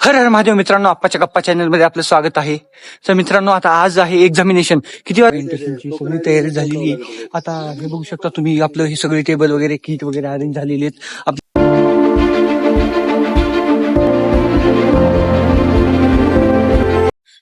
हर हर महादेव मित्रांनो, आप्पाच्या गप्पा चॅनलमध्ये आपलं स्वागत आहे. तर मित्रांनो, आता आज आहे एक्झामिनेशन. किती ओरिएंटेशनची सगळी तयारी झालेली आहे. आता हे बघू शकता तुम्ही, आपलं हे सगळे टेबल वगैरे, किट वगैरे अरेंज झालेली आहेत.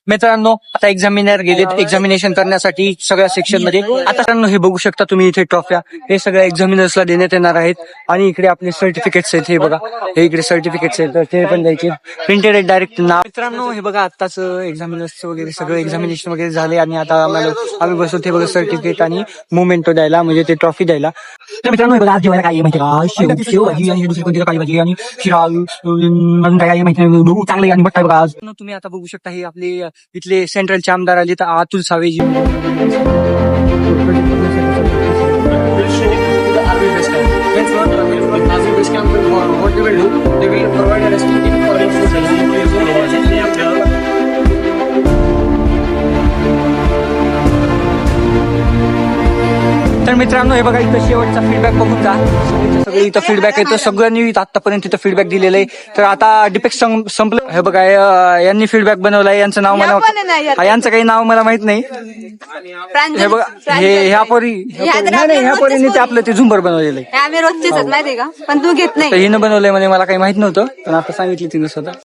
मित्रांनो, आता एक्झामिनर गेलेत एक्झामिनेशन करण्यासाठी सगळ्या सेक्शन मध्ये. आता मित्रांनो, हे बघू शकता तुम्ही, इथे ट्रॉफ्या हे सगळ्या एक्झामिनर्सला देण्यात येणार आहेत. आणि इकडे आपले सर्टिफिकेट्स आहेत, हे बघा, हे इकडे सर्टिफिकेट्स आहेत, ते पण द्यायचे, प्रिंटेड आहेत डायरेक्ट नाव. मित्रांनो, हे बघा, आत्ताच एक्झामिनर्स वगैरे सगळं एक्झामिनेशन वगैरे झाले आणि आता आम्ही बसलो ते बघा सर्टिफिकेट आणि मोमेंटो द्यायला, म्हणजे ते ट्रॉफी द्यायला. तर मित्रांनो, हे बघा, आज जेवायला काय आहे माहिती का, शेवभाजी आणि दुसरी कोणती काळी भाजी आणि शिरा, अजून काय आहे माहिती नाही, चांगलं आणि बघताय बघा. आज तुम्ही आता बघू शकता, हे आपले इथले सेंट्रलचे आमदार आले, तर अतुल सावेजी. तर मित्रांनो, हे बघा, इथं शेवटचा फीडबॅक बघून जा. सगळे इथं फीडबॅक येतं, सगळ्यांनी आतापर्यंत इथं फीडबॅक दिलेलं आहे. तर आता डिपेक्ट संपलं. हे बघा, यांनी फीडबॅक बनवलाय, यांचं नाव मला, यांचं काही नाव मला माहित नाही. हे बघा, ह्या पोरीने ते आपलं ते झुंबर बनवलेलं आहे. आम्ही रोजचेच माहितीये का, पण तू घेत नाही. हिनं बनवलंय म्हणे, मला काही माहित नव्हतं, पण आता सांगितलं तिनं स्वतः.